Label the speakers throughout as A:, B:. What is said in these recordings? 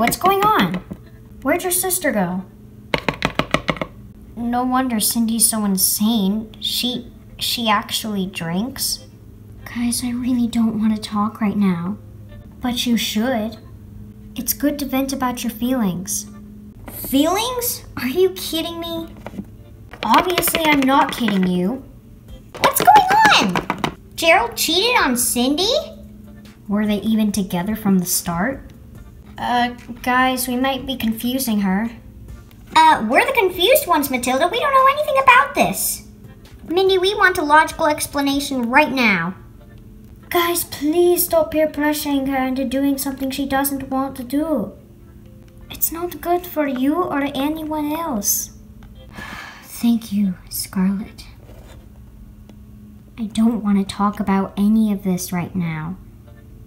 A: what's going on? Where'd your sister go? No wonder Cindy's so insane. She actually drinks. Guys, I really don't want to talk right now. But you should. It's good to vent about your feelings. Feelings? Are you kidding me? Obviously, I'm not kidding you. What's going on? Gerald cheated on Cindy? Were they even together from the start? Guys, we might be confusing her. We're the confused ones, Matilda. We don't know anything about this. Mindy, we want a logical explanation right now. Guys, please stop peer pressuring her into doing something she doesn't want to do. It's not good for you or anyone else. Thank you, Scarlett. I don't want to talk about any of this right now.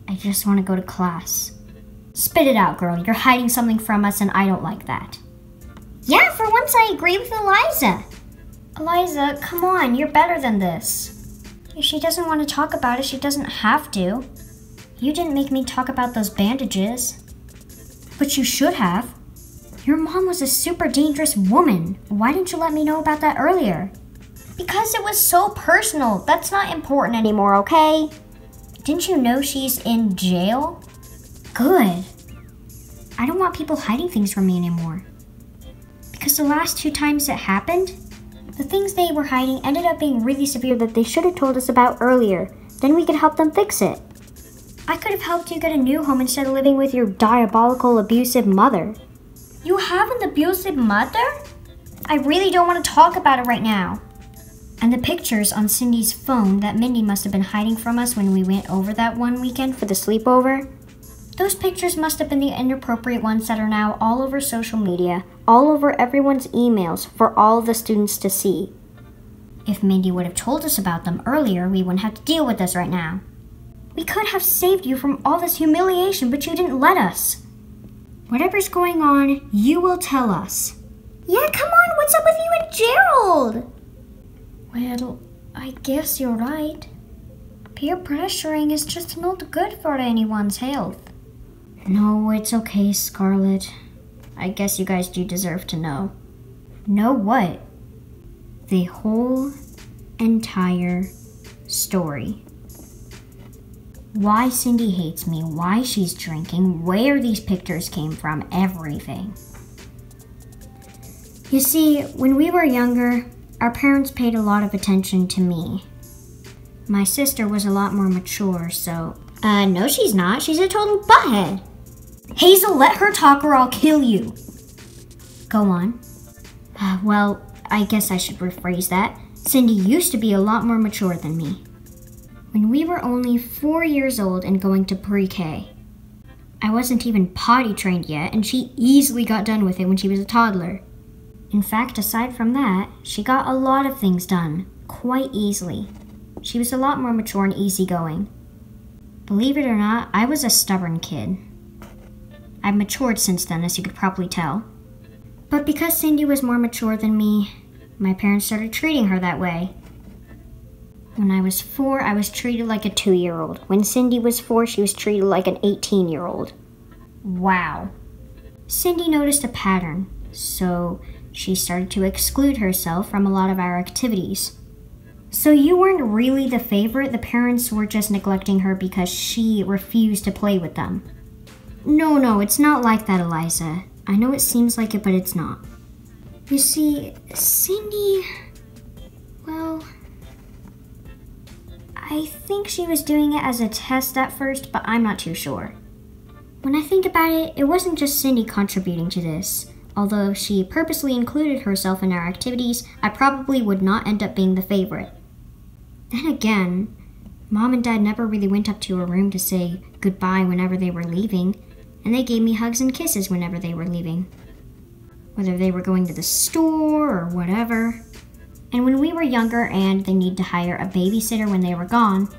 A: I just want to go to class. Spit it out, girl. You're hiding something from us and I don't like that. Yeah, for once I agree with Eliza. Eliza, come on, you're better than this. If she doesn't want to talk about it, she doesn't have to. You didn't make me talk about those bandages. But you should have. Your mom was a super dangerous woman. Why didn't you let me know about that earlier? Because it was so personal. That's not important anymore, okay? Didn't you know she's in jail? Good. I don't want people hiding things from me anymore. Because the last 2 times it happened, the things they were hiding ended up being really severe that they should have told us about earlier. Then we could help them fix it. I could have helped you get a new home instead of living with your diabolical, abusive mother. You have an abusive mother? I really don't want to talk about it right now. And the pictures on Cindy's phone that Mindy must have been hiding from us when we went over that one weekend for the sleepover, those pictures must have been the inappropriate ones that are now all over social media, all over everyone's emails for all of the students to see. If Mindy would have told us about them earlier, we wouldn't have to deal with this right now. We could have saved you from all this humiliation, but you didn't let us. Whatever's going on, you will tell us. Yeah, come on, what's up with you and Gerald? Well, I guess you're right. Peer pressuring is just not good for anyone's health. No, it's okay, Scarlett. I guess you guys do deserve to know. Know what? The whole entire story. Why Cindy hates me, why she's drinking, where these pictures came from, everything. You see, when we were younger, our parents paid a lot of attention to me. My sister was a lot more mature, so... no she's not. She's a total butthead. Hazel, let her talk or I'll kill you. Go on. Well, I guess I should rephrase that. Cindy used to be a lot more mature than me. When we were only 4 years old and going to pre-K. I wasn't even potty trained yet, and she easily got done with it when she was a toddler. In fact, aside from that, she got a lot of things done, quite easily. She was a lot more mature and easygoing. Believe it or not, I was a stubborn kid. I've matured since then, as you could probably tell. But because Cindy was more mature than me, my parents started treating her that way. When I was 4, I was treated like a 2-year-old. When Cindy was 4, she was treated like an 18-year-old. Wow. Cindy noticed a pattern, so she started to exclude herself from a lot of our activities. So you weren't really the favorite, the parents were just neglecting her because she refused to play with them. No, it's not like that, Eliza. I know it seems like it, but it's not. You see, Cindy, well, I think she was doing it as a test at first, but I'm not too sure. When I think about it, it wasn't just Cindy contributing to this. Although she purposely included herself in our activities, I probably would not end up being the favorite. Then again, Mom and Dad never really went up to her room to say goodbye whenever they were leaving, and they gave me hugs and kisses whenever they were leaving. Whether they were going to the store or whatever. And when we were younger and they needed to hire a babysitter when they were gone,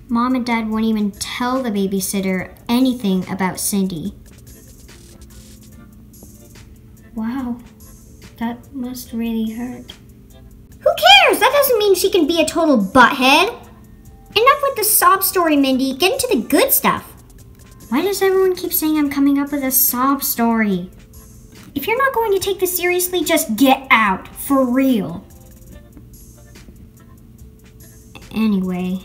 A: Mom and Dad wouldn't even tell the babysitter anything about Cindy. Wow, that must really hurt. Who cares? That doesn't mean she can be a total butthead. Enough with the sob story, Mindy. Get into the good stuff. Why does everyone keep saying I'm coming up with a sob story? If you're not going to take this seriously, just get out. For real. Anyway,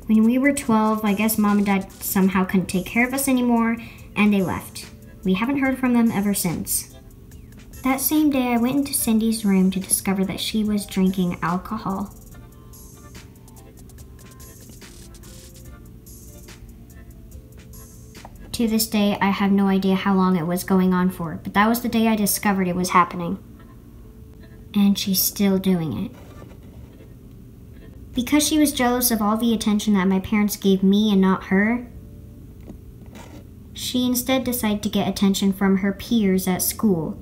A: when we were 12, I guess Mom and Dad somehow couldn't take care of us anymore, and they left. We haven't heard from them ever since. That same day, I went into Cindy's room to discover that she was drinking alcohol. To this day, I have no idea how long it was going on for, but that was the day I discovered it was happening. And she's still doing it. Because she was jealous of all the attention that my parents gave me and not her, she instead decided to get attention from her peers at school.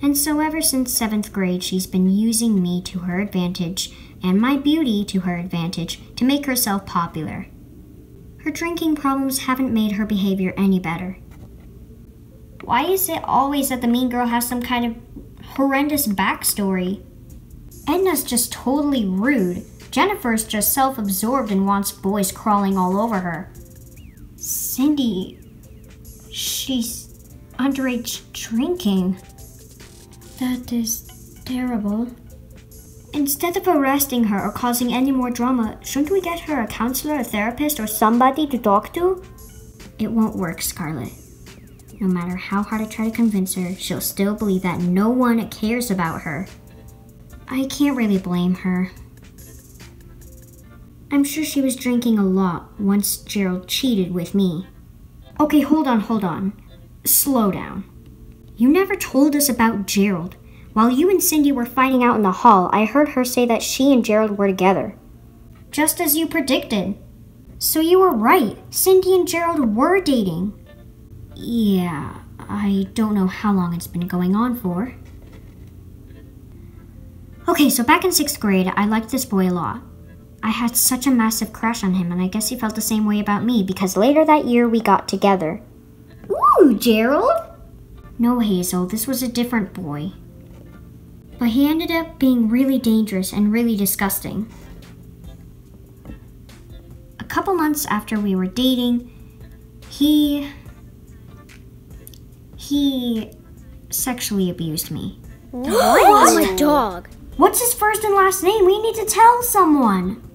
A: And so ever since 7th grade, she's been using me to her advantage and my beauty to her advantage to make herself popular. Her drinking problems haven't made her behavior any better. Why is it always that the mean girl has some kind of horrendous backstory? Edna's just totally rude. Jennifer's just self-absorbed and wants boys crawling all over her. Cindy, she's underage drinking. That is terrible. Instead of arresting her or causing any more drama, shouldn't we get her a counselor, a therapist, or somebody to talk to? It won't work, Scarlett. No matter how hard I try to convince her, she'll still believe that no one cares about her. I can't really blame her. I'm sure she was drinking a lot once Gerald cheated with me. Okay, hold on. Slow down. You never told us about Gerald. While you and Cindy were fighting out in the hall, I heard her say that she and Gerald were together. Just as you predicted. So you were right. Cindy and Gerald were dating. Yeah, I don't know how long it's been going on for. Okay, so back in 6th grade, I liked this boy a lot. I had such a massive crush on him, and I guess he felt the same way about me because later that year we got together. Ooh, Gerald? No, Hazel, this was a different boy. But he ended up being really dangerous and really disgusting. A couple months after we were dating, he sexually abused me.
B: What? Oh, my dog.
A: What's his first and last name? We need to tell someone.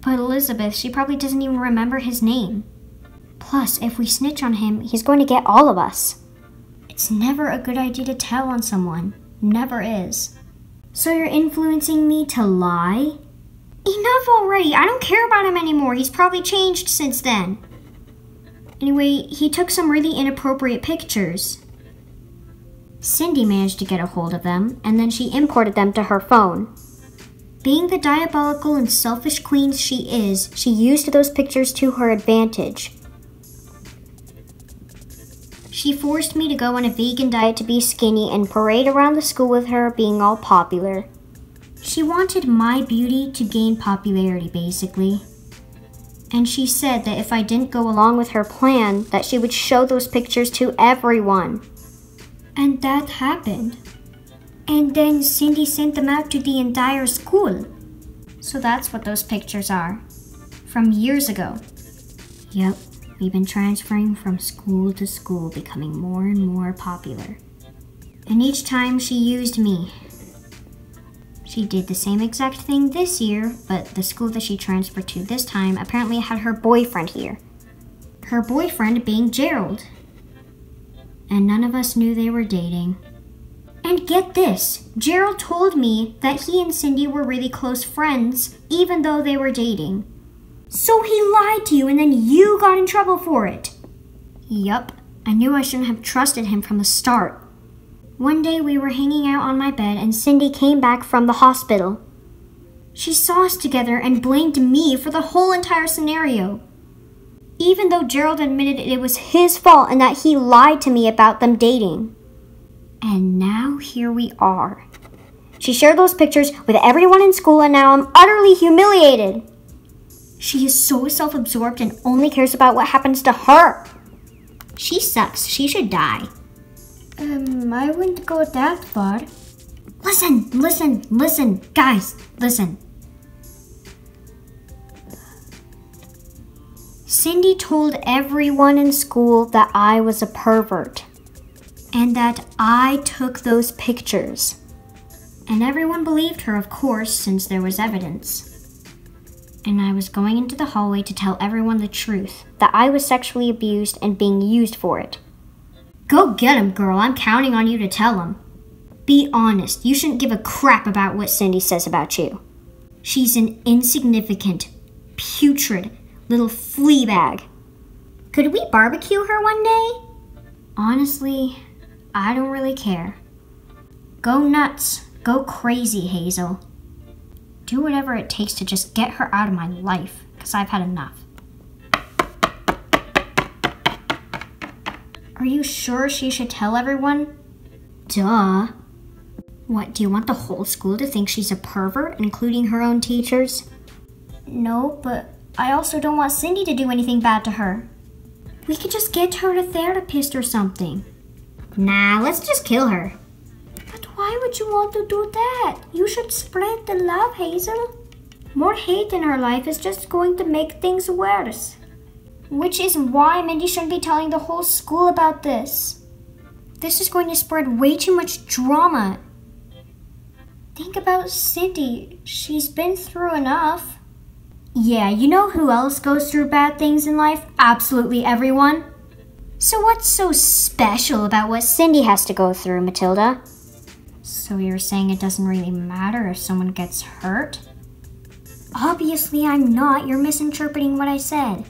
A: But Elizabeth, she probably doesn't even remember his name. Plus, if we snitch on him, he's going to get all of us. It's never a good idea to tell on someone. Never is. So you're influencing me to lie? Enough already. I don't care about him anymore. He's probably changed since then. Anyway, he took some really inappropriate pictures. Cindy managed to get a hold of them, and then she imported them to her phone. Being the diabolical and selfish queen she is, she used those pictures to her advantage. She forced me to go on a vegan diet to be skinny and parade around the school with her being all popular. She wanted my beauty to gain popularity, basically. And she said that if I didn't go along with her plan, that she would show those pictures to everyone. And that happened. And then Cindy sent them out to the entire school. So that's what those pictures are. From years ago. Yep. We've been transferring from school to school, becoming more and more popular. And each time she used me. She did the same exact thing this year, but the school that she transferred to this time apparently had her boyfriend here. Her boyfriend being Gerald. And none of us knew they were dating. And get this, Gerald told me that he and Cindy were really close friends, even though they were dating. So he lied to you and then you got in trouble for it. Yup, I knew I shouldn't have trusted him from the start. One day we were hanging out on my bed and Cindy came back from the hospital. She saw us together and blamed me for the whole entire scenario. Even though Gerald admitted it was his fault and that he lied to me about them dating. And now here we are. She shared those pictures with everyone in school and now I'm utterly humiliated. She is so self-absorbed and only cares about what happens to her. She sucks. She should die. I wouldn't go that far. Listen. Guys, listen. Cindy told everyone in school that I was a pervert and that I took those pictures. And everyone believed her, of course, since there was evidence. And I was going into the hallway to tell everyone the truth, that I was sexually abused and being used for it. Go get him, girl. I'm counting on you to tell him. Be honest. You shouldn't give a crap about what Cindy says about you. She's an insignificant, putrid little flea bag. Could we barbecue her one day? Honestly, I don't really care. Go nuts. Go crazy, Hazel. Do whatever it takes to just get her out of my life, because I've had enough. Are you sure she should tell everyone? Duh. What, do you want the whole school to think she's a pervert, including her own teachers? No, but I also don't want Cindy to do anything bad to her. We could just get her a therapist or something. Nah, let's just kill her. But why would you want to do that? You should spread the love, Hazel. More hate in her life is just going to make things worse. Which is why Mindy shouldn't be telling the whole school about this. This is going to spread way too much drama. Think about Cindy. She's been through enough. Yeah, you know who else goes through bad things in life? Absolutely everyone. So what's so special about what Cindy has to go through, Matilda? So you're saying it doesn't really matter if someone gets hurt? Obviously I'm not. You're misinterpreting what I said.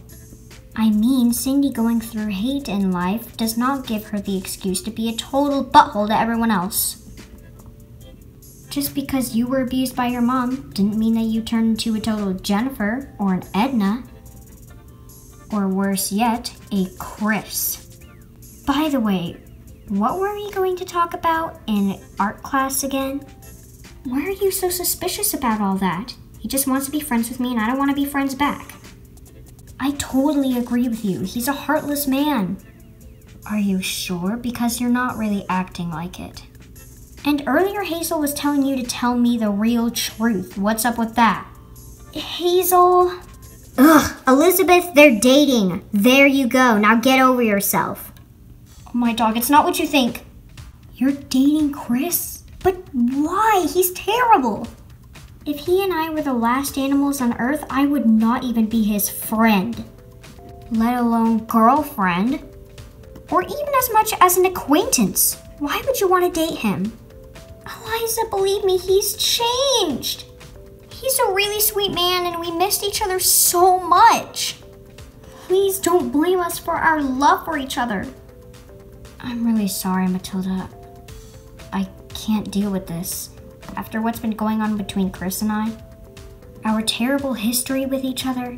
A: I mean, Cindy going through hate in life does not give her the excuse to be a total butthole to everyone else. Just because you were abused by your mom didn't mean that you turned into a total Jennifer or an Edna. Or worse yet, a Chris. By the way, what were we going to talk about in art class again? Why are you so suspicious about all that? He just wants to be friends with me and I don't want to be friends back. I totally agree with you. He's a heartless man. Are you sure? Because you're not really acting like it. And earlier Hazel was telling you to tell me the real truth. What's up with that? Hazel? Ugh, Elizabeth, they're dating. There you go. Now get over yourself. Oh my dog, it's not what you think. You're dating Chris? But why? He's terrible. If he and I were the last animals on Earth, I would not even be his friend. Let alone girlfriend. Or even as much as an acquaintance. Why would you want to date him? Eliza, believe me, he's changed. He's a really sweet man and we missed each other so much. Please don't blame us for our love for each other. I'm really sorry, Matilda. I can't deal with this. After what's been going on between Chris and I, our terrible history with each other,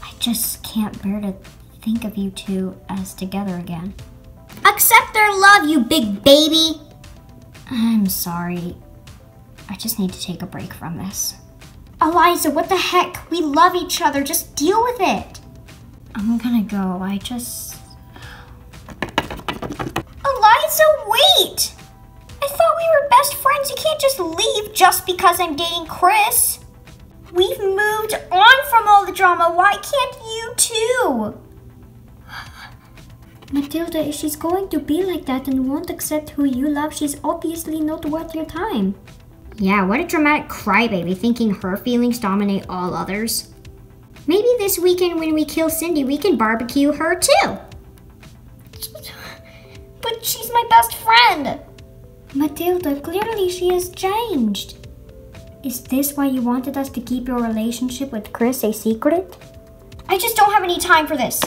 A: I just can't bear to think of you two as together again. Accept their love, you big baby! I'm sorry. I just need to take a break from this. Eliza, what the heck? We love each other. Just deal with it. I'm gonna go. Eliza, wait! I thought we were best friends. You can't just leave just because I'm dating Chris. We've moved on from all the drama. Why can't you too? Matilda, if she's going to be like that and won't accept who you love, she's obviously not worth your time. Yeah, what a dramatic crybaby, thinking her feelings dominate all others. Maybe this weekend when we kill Cindy, we can barbecue her too. But she's my best friend. Matilda, clearly she has changed. Is this why you wanted us to keep your relationship with Chris a secret? I just don't have any time for this.